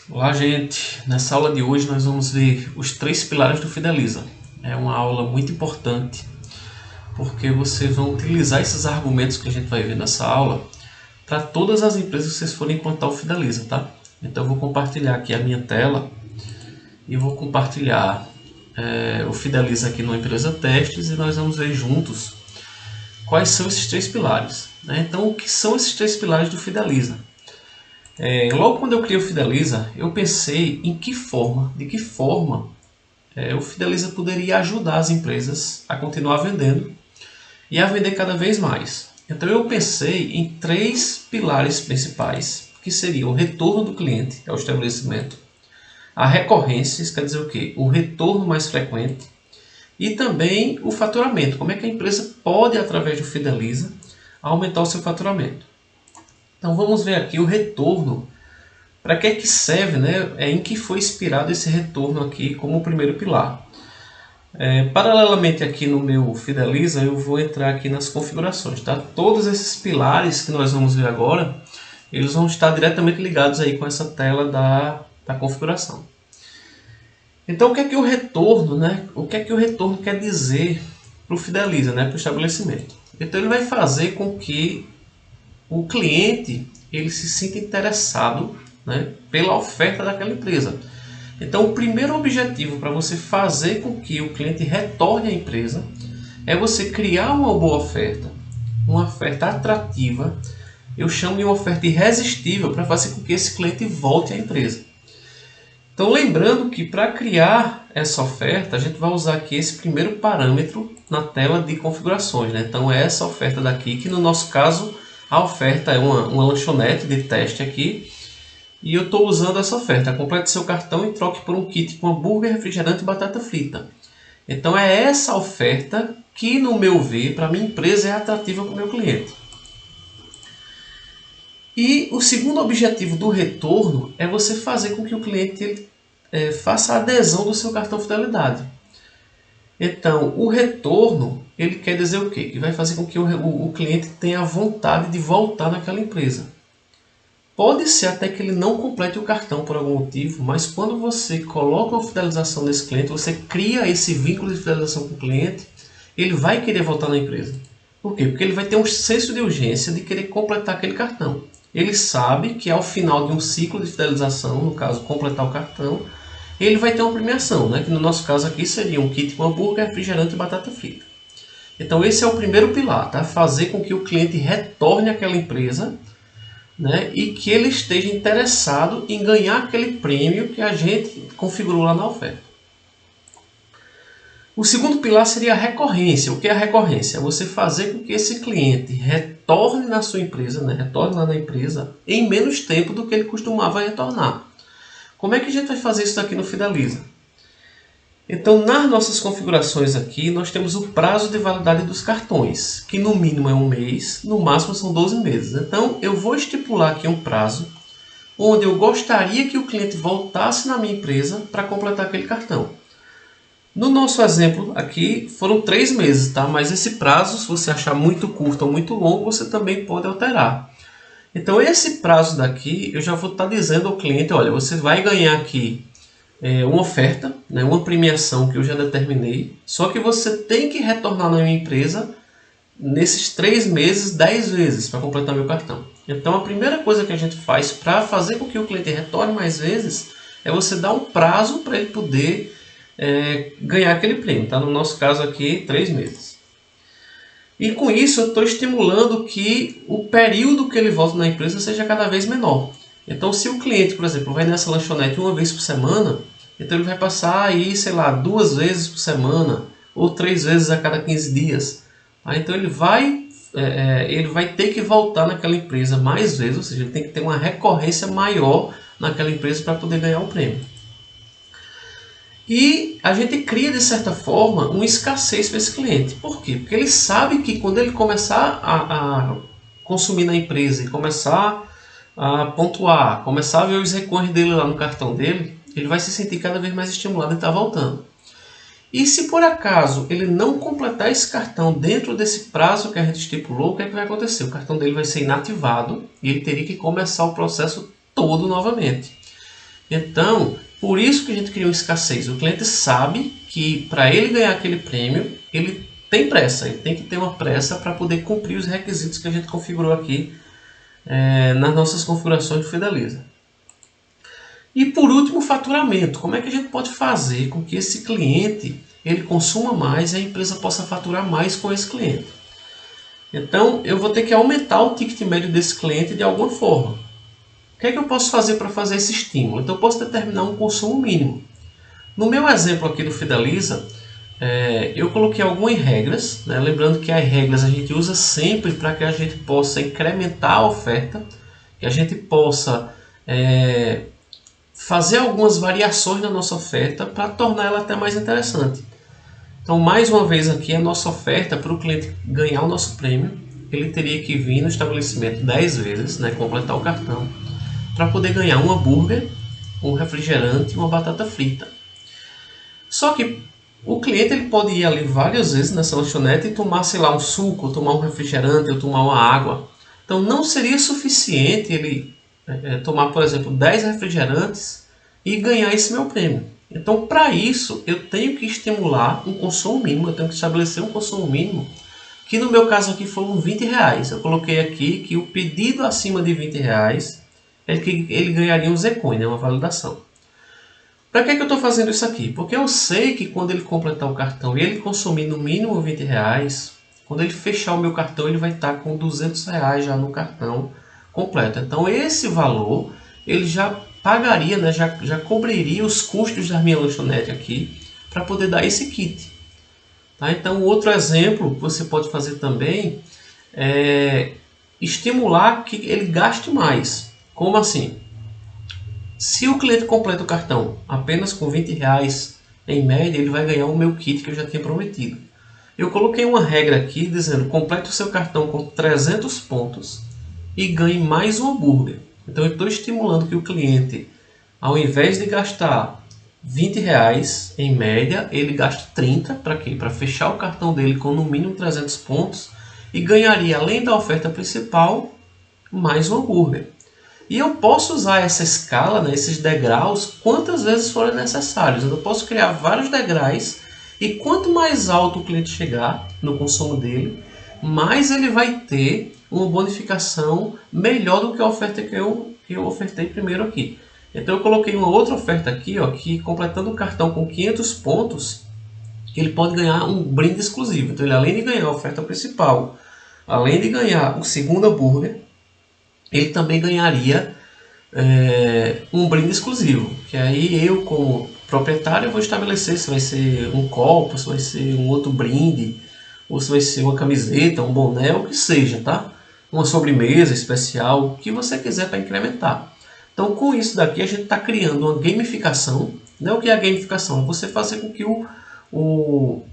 Olá, gente! Nessa aula de hoje nós vamos ver os 3 pilares do Fideliza. É uma aula muito importante porque vocês vão utilizar esses argumentos que a gente vai ver nessa aula para todas as empresas que vocês forem implantar o Fideliza, tá? Então eu vou compartilhar aqui a minha tela e vou compartilhar o Fideliza aqui no Empresa Testes e nós vamos ver juntos quais são esses 3 pilares, né? Então, o que são esses 3 pilares do Fideliza? Logo quando eu criei o Fideliza, eu pensei de que forma o Fideliza poderia ajudar as empresas a continuar vendendo e a vender cada vez mais. Então eu pensei em 3 pilares principais, que seriam o retorno do cliente ao estabelecimento, a recorrência, isso quer dizer o quê? O retorno mais frequente, e também o faturamento, como é que a empresa pode, através do Fideliza, aumentar o seu faturamento. Então vamos ver aqui o retorno. Para que é que serve, né? Em que foi inspirado esse retorno aqui como o primeiro pilar. Paralelamente aqui no meu Fideliza, eu vou entrar aqui nas configurações, tá? Todos esses pilares que nós vamos ver agora, eles vão estar diretamente ligados aí com essa tela da configuração. Então o que é que o retorno, né? O que é que o retorno quer dizer para o Fideliza, né? Para o estabelecimento? Então ele vai fazer com que o cliente ele se sinta interessado, né, pela oferta daquela empresa. Então, o primeiro objetivo para você fazer com que o cliente retorne à empresa é você criar uma boa oferta, uma oferta atrativa. Eu chamo de uma oferta irresistível para fazer com que esse cliente volte à empresa. Então, lembrando que para criar essa oferta, a gente vai usar aqui esse primeiro parâmetro na tela de configurações, né? Então, é essa oferta daqui, que no nosso caso, a oferta é uma lanchonete de teste aqui. E eu estou usando essa oferta. Complete seu cartão e troque por um kit com hambúrguer, refrigerante e batata frita. Então é essa oferta que, no meu ver, para a minha empresa é atrativa para o meu cliente. E o segundo objetivo do retorno é você fazer com que o cliente faça a adesão do seu cartão Fidelidade. Então, o retorno, ele quer dizer o quê? Que vai fazer com que o cliente tenha vontade de voltar naquela empresa. Pode ser até que ele não complete o cartão por algum motivo, mas quando você coloca uma fidelização nesse cliente, você cria esse vínculo de fidelização com o cliente, ele vai querer voltar na empresa. Por quê? Porque ele vai ter um senso de urgência de querer completar aquele cartão. Ele sabe que ao final de um ciclo de fidelização, no caso completar o cartão, ele vai ter uma premiação, né? Que no nosso caso aqui seria um kit com hambúrguer, refrigerante e batata frita. Então esse é o primeiro pilar, tá? Fazer com que o cliente retorne àquela empresa, né, e que ele esteja interessado em ganhar aquele prêmio que a gente configurou lá na oferta. O segundo pilar seria a recorrência. O que é a recorrência? É você fazer com que esse cliente retorne na sua empresa, né, retorne lá na empresa em menos tempo do que ele costumava retornar. Como é que a gente vai fazer isso daqui no Fideliza? Então, nas nossas configurações aqui, nós temos o prazo de validade dos cartões, que no mínimo é 1 mês, no máximo são 12 meses. Então, eu vou estipular aqui um prazo onde eu gostaria que o cliente voltasse na minha empresa para completar aquele cartão. No nosso exemplo aqui, foram 3 meses, tá? Mas esse prazo, se você achar muito curto ou muito longo, você também pode alterar. Então, esse prazo daqui, eu já vou estar dizendo ao cliente, olha, você vai ganhar aqui uma oferta, né, uma premiação que eu já determinei, só que você tem que retornar na minha empresa nesses 3 meses 10 vezes para completar meu cartão. Então a primeira coisa que a gente faz para fazer com que o cliente retorne mais vezes é você dar um prazo para ele poder ganhar aquele prêmio. Tá? No nosso caso aqui, 3 meses. E com isso eu estou estimulando que o período que ele volta na empresa seja cada vez menor. Então se o cliente, por exemplo, vai nessa lanchonete 1 vez por semana, então ele vai passar aí, sei lá, 2 vezes por semana ou 3 vezes a cada 15 dias. Então ele vai ter que voltar naquela empresa mais vezes, ou seja, ele tem que ter uma recorrência maior naquela empresa para poder ganhar o prêmio. E a gente cria, de certa forma, uma escassez para esse cliente. Por quê? Porque ele sabe que quando ele começar a consumir na empresa e começar a pontuar, começar a ver os recordes dele lá no cartão dele, ele vai se sentir cada vez mais estimulado e estar voltando. E se por acaso ele não completar esse cartão dentro desse prazo que a gente estipulou, o que é que vai acontecer? O cartão dele vai ser inativado e ele teria que começar o processo todo novamente. Então, por isso que a gente cria uma escassez. O cliente sabe que para ele ganhar aquele prêmio, ele tem pressa, ele tem que ter uma pressa para poder cumprir os requisitos que a gente configurou aqui nas nossas configurações do Fideliza. E por último, o faturamento. Como é que a gente pode fazer com que esse cliente ele consuma mais e a empresa possa faturar mais com esse cliente? Então, eu vou ter que aumentar o ticket médio desse cliente de alguma forma. O que é que eu posso fazer para fazer esse estímulo? Então, eu posso determinar um consumo mínimo. No meu exemplo aqui do Fideliza, eu coloquei algumas regras, né? Lembrando que as regras a gente usa sempre para que a gente possa incrementar a oferta, que a gente possa fazer algumas variações na nossa oferta para tornar ela até mais interessante. Então, mais uma vez aqui, a nossa oferta para o cliente ganhar o nosso prêmio, ele teria que vir no estabelecimento 10 vezes, né, completar o cartão, para poder ganhar um hambúrguer, um refrigerante e uma batata frita. Só que o cliente ele pode ir ali várias vezes nessa lanchonete e tomar, sei lá, um suco, ou tomar um refrigerante, ou tomar uma água. Então, não seria suficiente ele tomar, por exemplo, 10 refrigerantes e ganhar esse meu prêmio. Então, para isso, eu tenho que estimular um consumo mínimo, eu tenho que estabelecer um consumo mínimo, que no meu caso aqui foram R$20. Eu coloquei aqui que o pedido acima de R$20 é que ele ganharia um Z-Coin, né, uma validação. Para que eu estou fazendo isso aqui? Porque eu sei que quando ele completar o cartão e ele consumir no mínimo R$20, quando ele fechar o meu cartão, ele vai estar com R$200 já no cartão completo. Então, esse valor, ele já pagaria, né, já cobriria os custos da minha lanchonete aqui para poder dar esse kit. Tá? Então, outro exemplo que você pode fazer também é estimular que ele gaste mais. Como assim? Se o cliente completa o cartão apenas com R$20 em média, ele vai ganhar o meu kit que eu já tinha prometido. Eu coloquei uma regra aqui dizendo: complete o seu cartão com 300 pontos e ganhe mais um hambúrguer. Então, eu estou estimulando que o cliente, ao invés de gastar R$20 em média, ele gaste 30. Para quê? Para fechar o cartão dele com no mínimo 300 pontos e ganharia, além da oferta principal, mais um hambúrguer. E eu posso usar essa escala, né, esses degraus, quantas vezes forem necessários. Eu posso criar vários degraus e quanto mais alto o cliente chegar no consumo dele, mais ele vai ter uma bonificação melhor do que a oferta que eu ofertei primeiro aqui. Então eu coloquei uma outra oferta aqui, ó, que completando o cartão com 500 pontos, ele pode ganhar um brinde exclusivo. Então ele, além de ganhar a oferta principal, além de ganhar o segundo hambúrguer, ele também ganharia um brinde exclusivo. Que aí eu, como proprietário, vou estabelecer se vai ser um copo, se vai ser um outro brinde, ou se vai ser uma camiseta, um boné, o que seja, tá? Uma sobremesa especial, o que você quiser para incrementar. Então, com isso daqui, a gente está criando uma gamificação. Né? O que é a gamificação? É você fazer com que o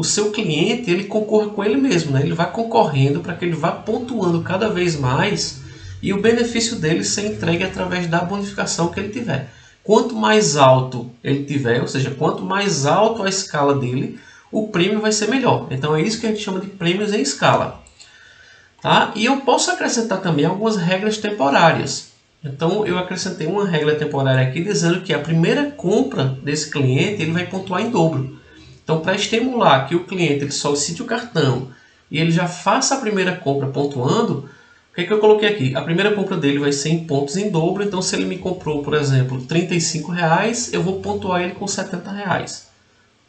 seu cliente ele concorra com ele mesmo. Né? Ele vai concorrendo para que ele vá pontuando cada vez mais e o benefício dele ser entregue através da bonificação que ele tiver. Quanto mais alto ele tiver, ou seja, quanto mais alto a escala dele, o prêmio vai ser melhor. Então, é isso que a gente chama de prêmios em escala. Tá? E eu posso acrescentar também algumas regras temporárias. Então, eu acrescentei uma regra temporária aqui dizendo que a primeira compra desse cliente ele vai pontuar em dobro. Então, para estimular que o cliente ele solicite o cartão e ele já faça a primeira compra pontuando, o que eu coloquei aqui? A primeira compra dele vai ser em pontos em dobro. Então, se ele me comprou, por exemplo, R$35, eu vou pontuar ele com R$70.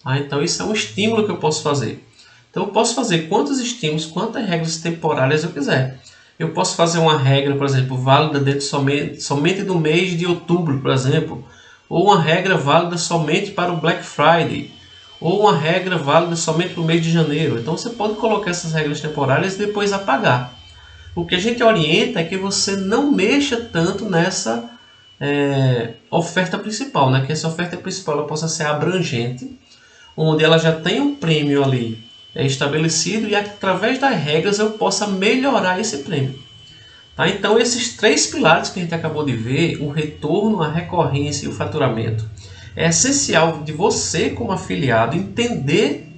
Tá? Então, isso é um estímulo que eu posso fazer. Então, eu posso fazer quantos estímulos, quantas regras temporárias eu quiser. Eu posso fazer uma regra, por exemplo, válida dentro somente do mês de outubro, por exemplo. Ou uma regra válida somente para o Black Friday. Ou uma regra válida somente para o mês de janeiro. Então, você pode colocar essas regras temporárias e depois apagar. O que a gente orienta é que você não mexa tanto nessa oferta principal. Né? Que essa oferta principal ela possa ser abrangente, onde ela já tem um prêmio ali estabelecido e através das regras eu possa melhorar esse prêmio. Tá? Então esses três pilares que a gente acabou de ver, o retorno, a recorrência e o faturamento, é essencial de você como afiliado entender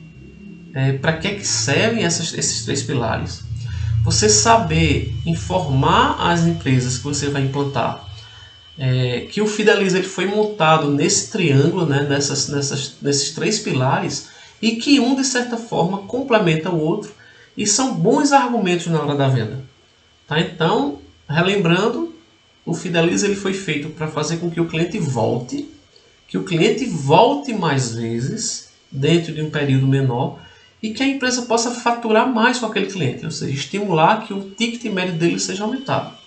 para que servem esses três pilares. Você saber informar as empresas que você vai implantar que o Fideliza ele foi montado nesse triângulo, né, nesses três pilares, e que um, de certa forma, complementa o outro, e são bons argumentos na hora da venda. Tá? Então, relembrando, o Fideliza ele foi feito para fazer com que o cliente volte mais vezes, dentro de um período menor, e que a empresa possa faturar mais com aquele cliente, ou seja, estimular que o ticket médio dele seja aumentado.